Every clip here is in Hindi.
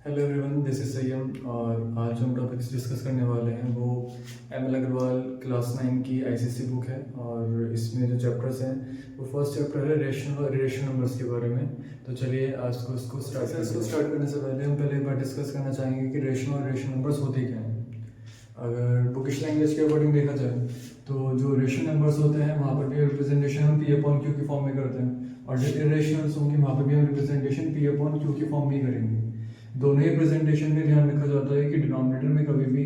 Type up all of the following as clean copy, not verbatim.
Hello everyone, this is Sayyam. और आज जो हम टॉपिक्स डिस्कस करने वाले हैं वो एम.एल. अग्रवाल क्लास 9 की आईसीएसई बुक है। और इसमें जो चैप्टर्स हैं वो फर्स्ट चैप्टर है रिलेशन नंबर्स के बारे में। तो चलिए आज को इसको स्टार्ट करने से पहले हम पहले एक बार डिस्कस करना चाहेंगे कि रेशनल और रिलेशन नंबर्स होते क्या हैं। अगर बुकिश लैंग्वेज के अकॉर्डिंग देखा जाए तो जो रेशनल नंबर्स होते हैं वहाँ पर भी रिप्रेजेंटेशन हम पी अपॉन क्यू की फॉर्म में करते हैं, और जो इरेशनल्स होंगे वहाँ पर भी हम रिप्रेजेंटेशन पी अपॉन क्यू की फॉर्म में ही करेंगे। दोनों ही प्रेजेंटेशन में ध्यान रखा जाता है कि डिनोमिनेटर में कभी भी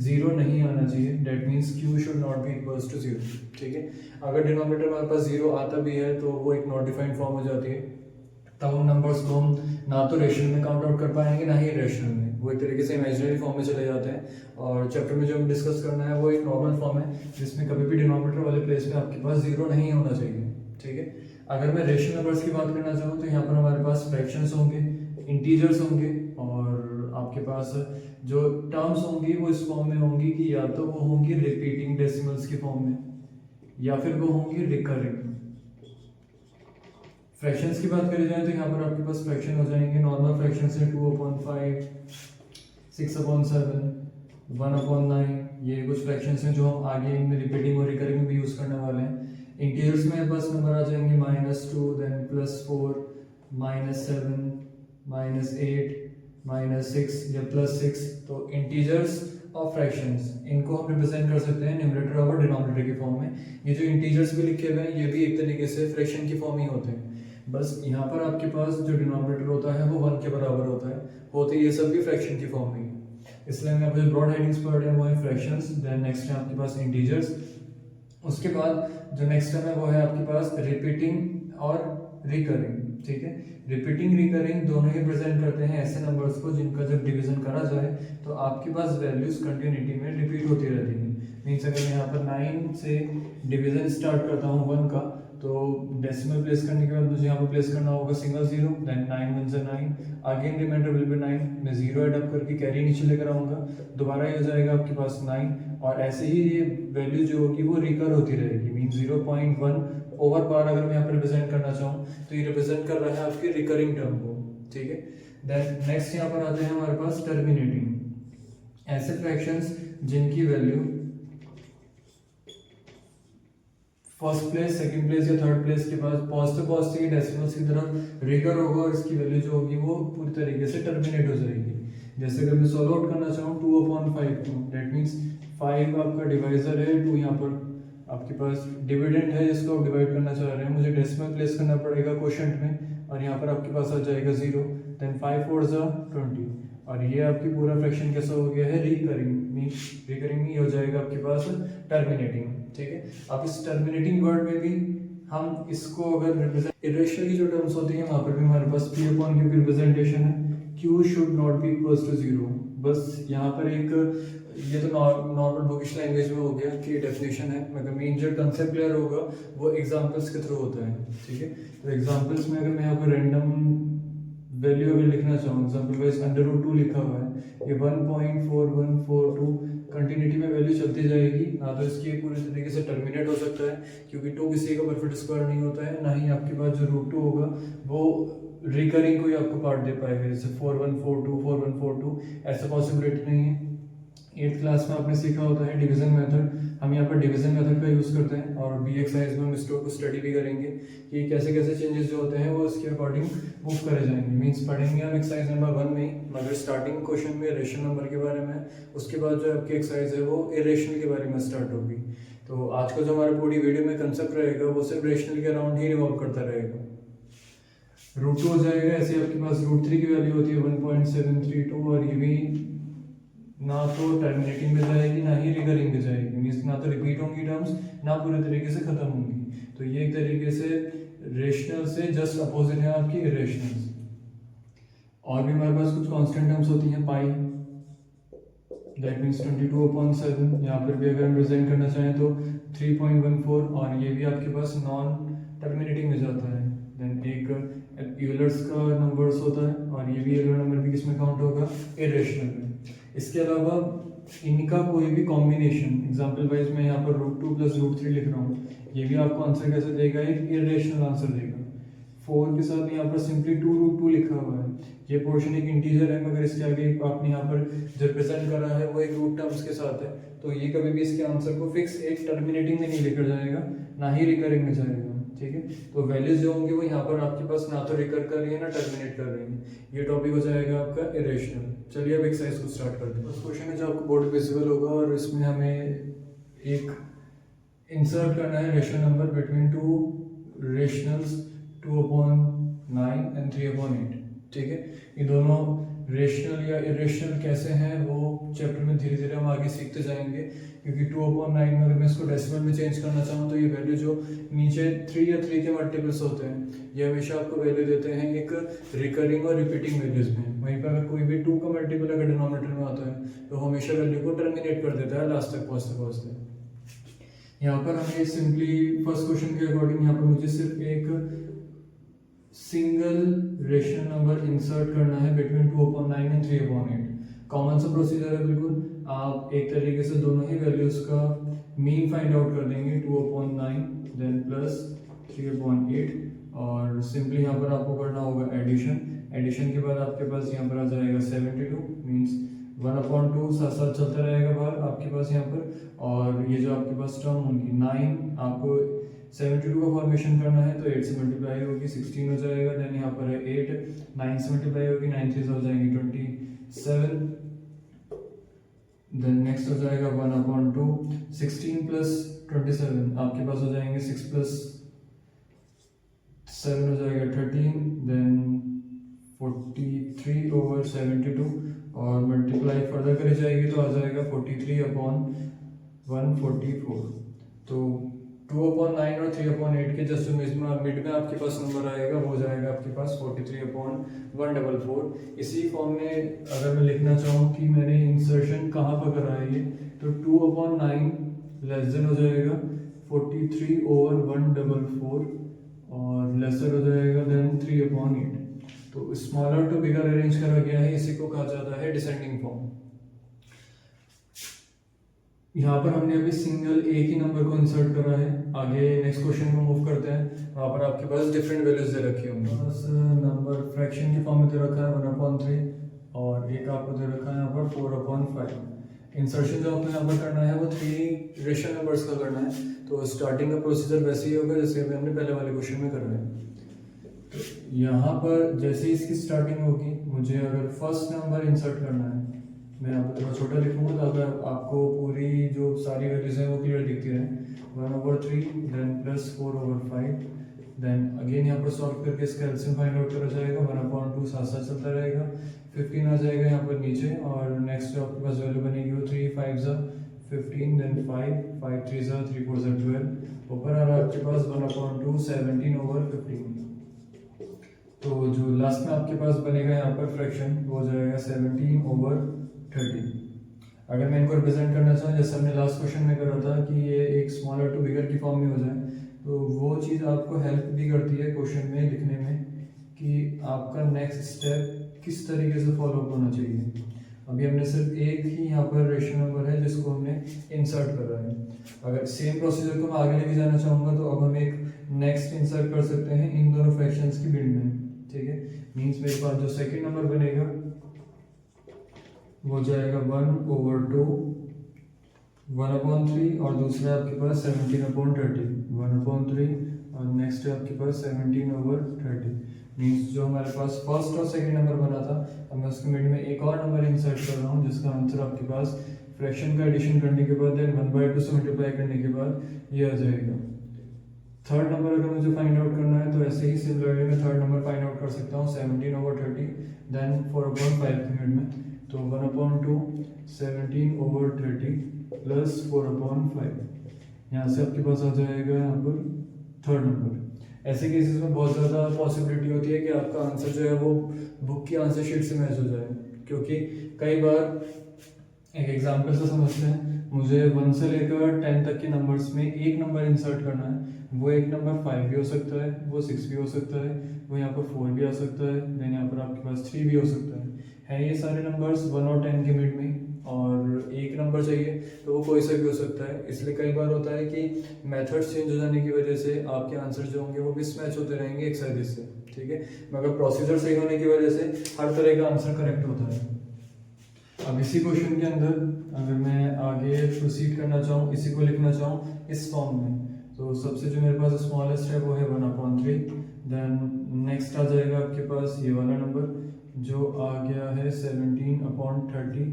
जीरो नहीं आना चाहिए। That means q should not be equals to zero. ठीक है, अगर डिनोमिनेटर हमारे पास जीरो आता भी है तो वो एक नॉट डिफाइंड फॉर्म हो जाती है। तब उन नंबर्स को हम ना तो रेशनल में काउंट आउट कर पाएंगे ना ही रेशनल में, वो एक तरीके से इमेजिनरी फॉर्म में चले जाते हैं। और चैप्टर में जो हम डिस्कस करना है वो एक नॉर्मल फॉर्म है जिसमें कभी भी डिनोमिनेटर वाले प्लेस में आपके पास जीरो नहीं होना चाहिए। ठीक है, अगर मैं रेशनल नंबर्स की बात करना चाहूँ तो यहाँ पर हमारे पास फ्रैक्शंस होंगे, इंटीजर्स होंगे, और आपके पास जो टर्म्स होंगी वो इस फॉर्म में होंगी कि या तो वो होंगी रिपीटिंग डेसिमल्स की फॉर्म में या फिर वो होंगी रिकरिंग। फ्रैक्शंस की बात करी जाए तो यहाँ पर आपके पास फ्रैक्शन हो जाएंगे नॉर्मल फ्रैक्शन से 2/5, 6/7, 1/9। ये कुछ फ्रैक्शंस हैं जो हम आगे इनमें रिपीटिंग और रिकरिंग में भी यूज करने वाले हैं। इंटीजर्स में बस नंबर आ जाएंगे -2, देन +4, -7, -8, -6 या +6। तो इंटीजर्स और फ्रैक्शंस इनको हम रिप्रेजेंट कर सकते हैं न्यूमरेटर और डिनोमिनेटर की फॉर्म में। ये जो इंटीजर्स भी लिखे हुए हैं ये भी एक तरीके से फ्रैक्शन की फॉर्म ही होते हैं, बस यहाँ पर आपके पास जो डिनोमिनेटर होता है वो 1 के बराबर होता है। होते ये सब भी फ्रैक्शन की फॉर्म में है, इसलिए हमने आपको जो ब्रॉड हेडिंग्स पढ़ रहे हैं वो है फ्रैक्शंस। देन नेक्स्ट है आपके पास इंटीजर्स। उसके बाद जो नेक्स्ट टर्म है वो है आपके पास रिपीटिंग और रिकरिंग। ठीक है, रिपीटिंग रिकरिंग दोनों ही प्रेजेंट करते हैं ऐसे नंबर्स को जिनका जब डिवीजन करा जाए तो आपके पास वैल्यूज कंटिन्यूटी में रिपीट होती रहती है। मीन्स अगर मैं यहाँ पर 9 से डिवीजन स्टार्ट करता हूँ 1 का, तो डेसिमल प्लेस करने के बाद मुझे यहाँ पर प्लेस करना होगा सिंगल जीरो, देन 9 1 से 9, अगेन रिमाइंडर विल बी 9। मैं जीरो एड अप करके कैरी नीचे लेकर आऊंगा, दोबारा ये हो जाएगा आपके पास 9, और ऐसे ही ये वैल्यू जो होगी वो रिकर होती रहेगी। मीन 0.1 ओवर पार अगर मैं यहाँ पर रिप्रेजेंट करना चाहूँ तो ये रिप्रेजेंट कर रहा है आपकी रिकरिंग टर्म को। ठीक है, देन नेक्स्ट यहाँ पर आते हैं हमारे पास टर्मिनेटिंग। ऐसे फ्रैक्शंस जिनकी value first place, second place या थर्ड प्लेस के पास पहुंचते ही डेसिमल्स की तरफ रिकर होगा और इसकी वैल्यू जो होगी वो पूरी तरीके से टर्मिनेट हो जाएगी। जैसे अगर मैं सॉल्व आउट करना चाहूँ 2/5 को, दैट मीन्स 5 आपका डिवाइजर है, 2 यहाँ पर आपके पास डिविडेंड है जिसको आप डिवाइड करना चाह रहे हैं। मुझे डेसिमल प्लेस करना पड़ेगा क्वोशंट में, और यहाँ पर आपके पास आ जाएगा 0, देन 5 4 20, और ये आपकी पूरा फ्रैक्शन कैसा हो गया है रिकरिंग। मीन्स रिकरिंग ही हो जाएगा आपके पास टर्मिनेटिंग। ठीक है, अब इस टर्मिनेटिंग वर्ड में भी हम इसको अगर रिप्रेजेंट इरेशनल की जो टर्म्स होती हैं वहां पर भी हमारे पास p अपॉन q की रिप्रेजेंटेशन है। q should not be equals to 0। बस यहाँ पर एक ये तो नॉर्मल बुकिश लैंग्वेज में हो गया कि डेफिनेशन है, मगर मेन जो कंसेप्ट क्लियर होगा वो एग्जांपल्स के थ्रू होता है। ठीक है, तो एग्जांपल्स में अगर मैं यहाँ पर रैंडम वैल्यू अगर लिखना चाहूँ, एग्जांपल वाइज √2 लिखा हुआ है, ये 1.4142 कंटिन्यूटी में वैल्यू चलती जाएगी। ना तो इसकी पूरी तरीके से टर्मिनेट हो सकता है क्योंकि 2 किसी का परफेक्ट स्क्वायर नहीं होता है, ना ही आपके पास जो √2 होगा वो रिकरिंग को ही आपको पार्ट दे पाएगा, जैसे 4142 4142 ऐसा पॉसिबिलिटी नहीं है। 8th क्लास में आपने सीखा होता है डिवीजन मेथड, हम यहाँ पर डिवीजन मेथड का यूज़ करते हैं, और बी एक्सरसाइज में हम इसको स्टडी भी करेंगे कि कैसे कैसे चेंजेस जो होते हैं वो इसके अकॉर्डिंग मूव करे जाएंगे। मीन्स पढ़ेंगे हम एक्सरसाइज नंबर 1 में ही, मगर स्टार्टिंग क्वेश्चन में रेशनल नंबर के बारे में, उसके बाद जो आपकी एक्सरसाइज है वो इरेशनल के बारे में स्टार्ट होगी। तो आज का जो हमारा पूरी वीडियो में कंसेप्ट रहेगा वो सिर्फ रेशनल के अराउंड ही रिवॉल्व करता रहेगा। √2 हो जाएगा, ऐसे आपके पास √3 की वैल्यू होती है 1.732, और ये भी ना तो टर्मिनेटिंग में जाएगी ना ही रिकरिंग में जाएगी। मीन्स ना तो रिपीट होंगी टर्म्स ना पूरे तरीके से खत्म होंगी। तो ये एक तरीके से रेशनल से जस्ट अपोजिट है आपकी इरेशनल। और भी हमारे पास कुछ कांस्टेंट टर्म्स होती हैं, पाई, दैट मीन्स 22/7। यहाँ पर भी अगर हम रिप्रेजेंट करना चाहें तो 3.14, और ये भी आपके पास नॉन टर्मिनेटिंग में जाता है। देन एक यूलर्स का नंबर्स होता है, और ये भी यूलर नंबर भी किसमें काउंट होगा, इरेशनल में। इसके अलावा इनका कोई भी कॉम्बिनेशन, एग्जांपल वाइज मैं यहाँ पर √2 + √3 लिख रहा हूँ, ये भी आपको आंसर कैसे देगा, एक इरेशनल आंसर देगा। 4 के साथ यहाँ पर सिंपली 2√2 लिखा हुआ है। ये पोर्शन एक इंटीजर है, मगर इसके आगे आपने यहाँ पर जो रिप्रेजेंट करा है वो एक रूट टर्म्स के साथ है, तो ये कभी भी इसके आंसर को फिक्स एक टर्मिनेटिंग में नहीं लेकर जाएगा, ना ही रिकरिंग में जाएगा। ठीक है, तो वैल्यूज जो होंगी वो यहाँ पर आपके पास ना तो रिकर कर रही है ना टर्मिनेट कर रही है। ये टॉपिक हो जाएगा आपका इरेशनल। चलिए अब एक्सरसाइज को स्टार्ट करते हैं। फर्स्ट क्वेश्चन है जो आपको बोर्ड विजिबल होगा, और इसमें हमें एक इंसर्ट करना है rational number between two rationals 2/9 and 3/8। ठीक है, ये दोनों रेशनल या इरेशनल कैसे हैं वो चैप्टर में धीरे धीरे हम आगे सीखते जाएंगे, क्योंकि 2/9 में अगर मैं इसको डेसिमल में चेंज करना चाहूँ तो ये वैल्यू जो नीचे 3 या 3 के मल्टीपल्स होते हैं ये हमेशा आपको वैल्यू देते हैं एक रिकरिंग और रिपीटिंग वैल्यूज में। वहीं पर अगर कोई भी 2 का मल्टीपल अगर डिनोमिनेटर में आता है तो हमेशा वैल्यू को टर्मिनेट कर देता है लास्ट तक पहुँचते पहुँचते। यहाँ पर हमें सिंपली फर्स्ट क्वेश्चन के अकॉर्डिंग यहाँ पर मुझे सिर्फ एक सिंगल रेशनल नंबर इंसर्ट करना है बिटवीन 2/9 एंड 3/8। कॉमन सा प्रोसीजर है बिल्कुल, आप एक तरीके से दोनों ही वैल्यूज का मीन फाइंड आउट कर देंगे 2/9 देन प्लस 3/8, और सिंपली यहाँ पर आपको करना होगा एडिशन। एडिशन के बाद आपके पास यहाँ पर आ जाएगा 72 मीन्स 1/2 साथ साथ चलता रहेगा बाहर आपके पास यहाँ पर, और ये जो आपके पास टर्म होंगी 9 आपको 72 का फॉर्मेशन करना है तो 8 से मल्टीप्लाई होगी 16 हो जाएगा। देन यहाँ पर है 8, 9 से मल्टीप्लाई होगी 9 3 हो जाएंगी 27। देन नेक्स्ट हो जाएगा 1/2, 16 प्लस 27 आपके पास हो जाएंगे 6 प्लस 7 हो जाएगा 13, देन 43/72, और मल्टीप्लाई फर्दर करी जाएगी तो आ जाएगा 43/144। तो 2/9 और 3/8 के जस्ट मिड में आपके पास नंबर आएगा वो जाएगा आपके पास 43/144। इसी फॉर्म में अगर मैं लिखना चाहूँ कि मैंने इंसर्शन कहाँ पर करा है ये, तो 2/9 लेस देन हो जाएगा 43/144 और लेसर हो जाएगा देन 3/8। तो स्मॉलर टू बिगर अरेंज करा गया है, इसी को कहा जाता है डिसेंडिंग फॉर्म। यहाँ पर हमने अभी सिंगल एक ही नंबर को इंसर्ट करा है। आगे नेक्स्ट क्वेश्चन में मूव करते हैं, वहाँ पर आपके पास डिफरेंट वैल्यूज दे रखी होंगी। बस नंबर फ्रैक्शन की फॉर्म में दे रखा है 1/3, और एक आपको दे रखा है यहाँ पर 4/5। इंसर्शन जो आपको यहाँ पर करना है वो 3 रेशनल नंबर्स का करना है, तो स्टार्टिंग का प्रोसीजर वैसे ही होगा जैसे अभी हमने पहले वाले क्वेश्चन में करना है। तो यहाँ पर जैसे इसकी स्टार्टिंग होगी, मुझे अगर फर्स्ट नंबर इंसर्ट करना है, मैं यहाँ पर थोड़ा छोटा लिखूंगा ताकि आपको पूरी जो सारी वैल्यूज हैं वो क्लियर दिखती रहे। 1/3 देन प्लस 4/5, देन अगेन यहाँ पर सॉल्व करके इसका एलसीएम फाइंड आउट करा जाएगा। 1/2 साथ साथ चलता रहेगा, 15 आ जाएगा यहाँ पर नीचे, और नेक्स्ट जो आपके पास वैल्यू बनेगी वो 3 5 15, देन 5 5 3 3 4 12, ऊपर आ रहा है आपके पास 1/2 17/15। तो जो लास्ट में आपके पास बनेगा यहाँ पर फ्रैक्शन वो हो जाएगा 17/30। अगर मैं इनको रिप्रेजेंट करना चाहूँ जैसे हमने लास्ट क्वेश्चन में करा था कि ये एक स्मॉलर टू बिगर की फॉर्म में हो जाए, तो वो चीज़ आपको हेल्प भी करती है क्वेश्चन में लिखने में कि आपका नेक्स्ट स्टेप किस तरीके से फॉलो होना चाहिए। अभी हमने सिर्फ एक ही यहाँ पर रेशनल नंबर है जिसको हमने इंसर्ट करा है। अगर सेम प्रोसीजर को मैं आगे लेके जाना चाहूँगा तो अब हम एक नेक्स्ट इंसर्ट कर सकते हैं इन दोनों फ्रैक्शंस की बिल्ड में। ठीक है, मीन्स मेरे पास जो सेकेंड नंबर बनेगा वो जाएगा 1/2 1/3, और दूसरा आपके पास 17/30 1/3, और नेक्स्ट है आपके पास 17/30। मीन्स जो हमारे पास फर्स्ट और सेकंड नंबर बना था, अब मैं उसके मिड में एक और नंबर इंसर्ट कर रहा हूँ जिसका आंसर आपके पास फ्रैक्शन का एडिशन करने के बाद देन 1/2 से मल्टीप्लाई करने के बाद ये आ जाएगा। थर्ड नंबर अगर मुझे फाइंड आउट करना है तो ऐसे ही सिमिलरली मैं थर्ड नंबर फाइंड आउट कर सकता हूँ 17/30 देन 4/5 के मिड में, तो 1/2 17/30 प्लस 4/5। यहाँ से आपके पास आ जाएगा यहाँ पर थर्ड नंबर। ऐसे केसेस में बहुत ज़्यादा पॉसिबिलिटी होती है कि आपका आंसर जो है वो बुक की आंसर शीट से मैच हो जाए, क्योंकि कई बार एक एग्जाम्पल से समझते हैं, मुझे 1 से लेकर 10 तक के नंबर्स में एक नंबर इंसर्ट करना है। वो एक नंबर 5 भी हो सकता है, वो 6 भी हो सकता है, वो यहाँ पर 4 भी आ सकता है, देन यहाँ पर आपके पास 3 भी हो सकता है। है ये सारे नंबर्स 1 और 10 के मिड में, और एक नंबर चाहिए तो वो कोई सा भी हो सकता है। इसलिए कई बार होता है कि मेथड्स चेंज हो जाने की वजह से आपके आंसर जो होंगे वो मिसमैच होते रहेंगे एक्सरसाइज से, ठीक है। मगर प्रोसीजर सही होने की वजह से हर तरह का आंसर करेक्ट होता है। अब इसी क्वेश्चन के अंदर अगर मैं आगे प्रोसीड करना चाहूँ, इसी को लिखना चाहूँ इस फॉर्म में, तो सबसे जो मेरे पास स्मॉलेस्ट है वो है 1/3। देन नेक्स्ट आ जाएगा आपके पास ये वाला नंबर जो आ गया है 17/30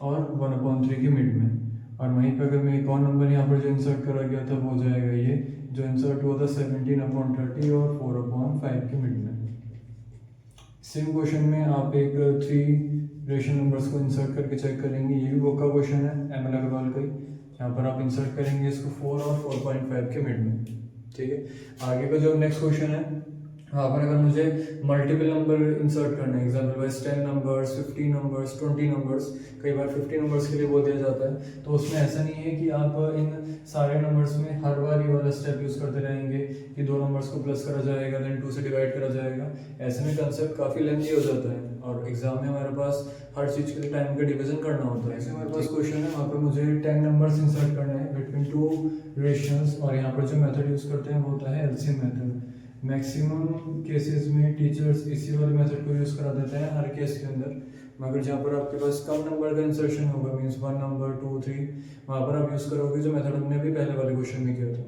और 1/3 के मिड में। और वहीं पर अगर मैं एक और नंबर यहाँ पर जो इंसर्ट करा गया था वो हो जाएगा ये जो इंसर्ट हुआ था 17/30 और 4/5 के मिड में। सेम क्वेश्चन में आप एक 3 रेशनल नंबर्स को इंसर्ट करके चेक करेंगे। ये भी बुक का क्वेश्चन है एमएल अग्रवाल का ही। यहाँ पर आप इंसर्ट करेंगे इसको 4 और 4.5 के मिड में, ठीक है। आगे का जो नेक्स्ट क्वेश्चन है वहाँ पर अगर मुझे मल्टीपल नंबर इंसर्ट करना है, example wise 10 numbers, 15 numbers, 20 numbers, कई बार 50 नंबर्स के लिए बोल दिया जाता है, तो उसमें ऐसा नहीं है कि आप इन सारे नंबर्स में हर बार ये वाला स्टेप यूज़ करते रहेंगे कि 2 नंबर्स को प्लस करा जाएगा देन 2 से डिवाइड करा जाएगा। ऐसे में कंसेप्ट काफ़ी लेंथी हो जाता है और एग्जाम में हमारे पास हर चीज़ के लिए टाइम का डिवीजन करना होता है। ऐसे हमारे पास क्वेश्चन है, वहाँ पर मुझे 10 नंबर्स इंसर्ट करना है बिटवीन 2 रेशनल्स, और यहाँ पर जो मेथड यूज़ करते हैं वो होता है एलसीएम मेथड। मैक्सिमम केसेस में टीचर्स इसी वाले मेथड को यूज़ करा देते हैं हर केस के अंदर, मगर जहाँ पर आपके पास कम नंबर का इंसर्शन होगा मीन्स 1 नंबर 2 3, वहाँ पर आप यूज़ करोगे जो मेथड हमने भी पहले वाले क्वेश्चन में किया था।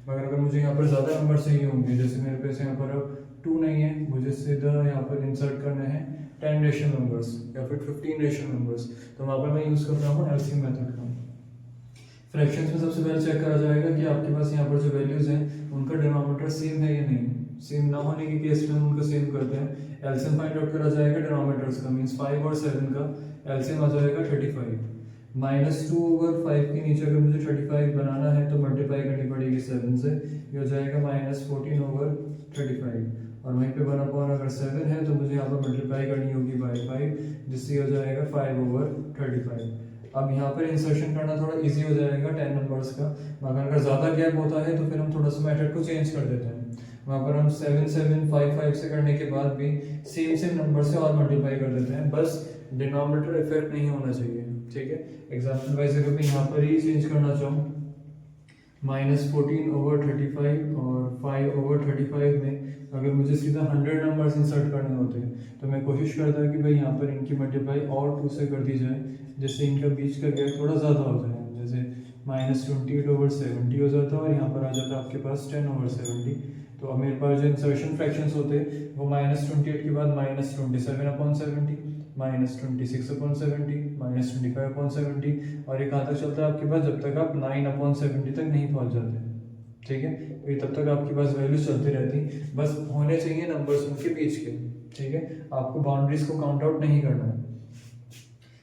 मगर अगर मुझे यहाँ पर ज़्यादा नंबर चाहिए होंगे, जैसे मेरे पास यहाँ पर अब 2 नहीं है, मुझे सीधा यहाँ पर इंसर्ट करना है 10 रेशनल नंबर्स या फिर 15 रेशनल नंबर्स, तो वहाँ पर मैं यूज़ कर रहा हूँ एलसीएम मेथड का। फ्रैक्शंस में सबसे पहले चेक करा जाएगा कि आपके पास यहाँ पर जो वैल्यूज़ हैं उनका डिनोमिनेटर सेम है या नहीं। सेम ना होने के केस में हम उनको सेम करते हैं। एलसीएम फाइंड आउट करा जाएगा डिनोमिनेटर्स का, मींस 5 और 7 का एलसीएम आ जाएगा 35। -2/5 के नीचे अगर मुझे 35 बनाना है तो मल्टीप्लाई करनी पड़ेगी 7 से, ये हो जाएगा -14/35। और वहीं पे 1/, अगर 7 है तो मुझे यहाँ पर मल्टीप्लाई करनी होगी बाई 5, जिससे हो जाएगा 5/35। अब यहाँ पर इंसर्शन करना थोड़ा इजी हो जाएगा 10 नंबर्स का, मगर अगर ज़्यादा गैप होता है तो फिर हम थोड़ा सा मेथड को चेंज कर देते हैं। वहाँ पर हम 7 7 5 5 से करने के बाद भी सेम नंबर से और मल्टीप्लाई कर देते हैं, बस डिनोमिनेटर इफेक्ट नहीं होना चाहिए, ठीक है। एग्जाम्पल वाइज अगर मैं यहाँ पर ही चेंज करना चाहूँ -14/35 और 5/35 में अगर मुझे सीधा 100 नंबर्स इंसर्ट करने होते हैं तो मैं कोशिश करता कि भाई यहाँ पर इनकी मल्टीप्लाई और 2 से कर दी जाए, जिससे इनका बीच का गैप थोड़ा ज़्यादा हो जाए। जैसे -28/70 हो जाता है और यहाँ पर आ जाता है आपके पास 10/70। तो अब मेरे पास जो इंसर्शन फ्रैक्शंस होते हैं वो -28 के बाद -27/70, -26/70, -25/70, और ये कहाँ तक चलता है आपके पास जब तक आप 9/70 तक नहीं पहुँच जाते, ठीक है। तो ये तब तक आपके पास वैल्यूज चलती रहती, बस होने चाहिए नंबर्स उनके बीच के, ठीक है। आपको बाउंड्रीज को काउंट आउट नहीं करना है।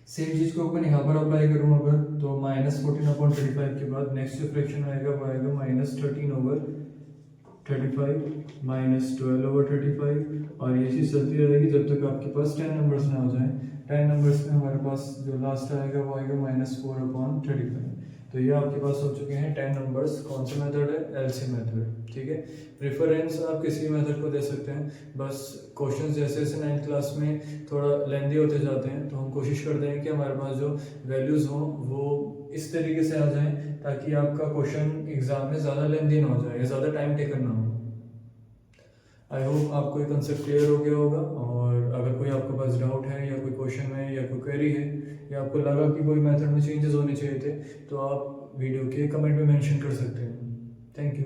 सेम चीज़ को अपन यहाँ पर अप्लाई करूँ अगर, तो -14/35 के बाद नेक्स्ट जो फ्रैक्शन आएगा वो आएगा -13/35 -12/35, और ये चीज़ चलती रहेगी जब तक आपके पास 10 नंबर्स ना हो जाए। 10 नंबर्स में हमारे पास जो लास्ट आएगा वो आएगा -4/35। तो ये आपके पास हो चुके हैं 10 नंबर्स। कौन सा मेथड है? एलसीएम मेथड, ठीक है। प्रेफरेंस आप किसी भी मेथड को दे सकते हैं, बस क्वेश्चन जैसे जैसे 9th क्लास में थोड़ा लेंदी होते जाते हैं तो हम कोशिश करते हैं कि हमारे पास जो वैल्यूज़ हों वो इस तरीके से आ जाएं ताकि आपका क्वेश्चन एग्जाम में ज़्यादा लेंदी ना हो जाए या ज़्यादा टाइम टेकन ना हो। आई होप आपको ये कंसेप्ट क्लियर हो गया होगा, और अगर कोई आपके पास डाउट है या कोई क्वेश्चन है या कोई क्वेरी है या आपको लगा कि कोई मेथड में चेंजेस होने चाहिए थे तो आप वीडियो के कमेंट में मेंशन कर सकते हैं। Thank you.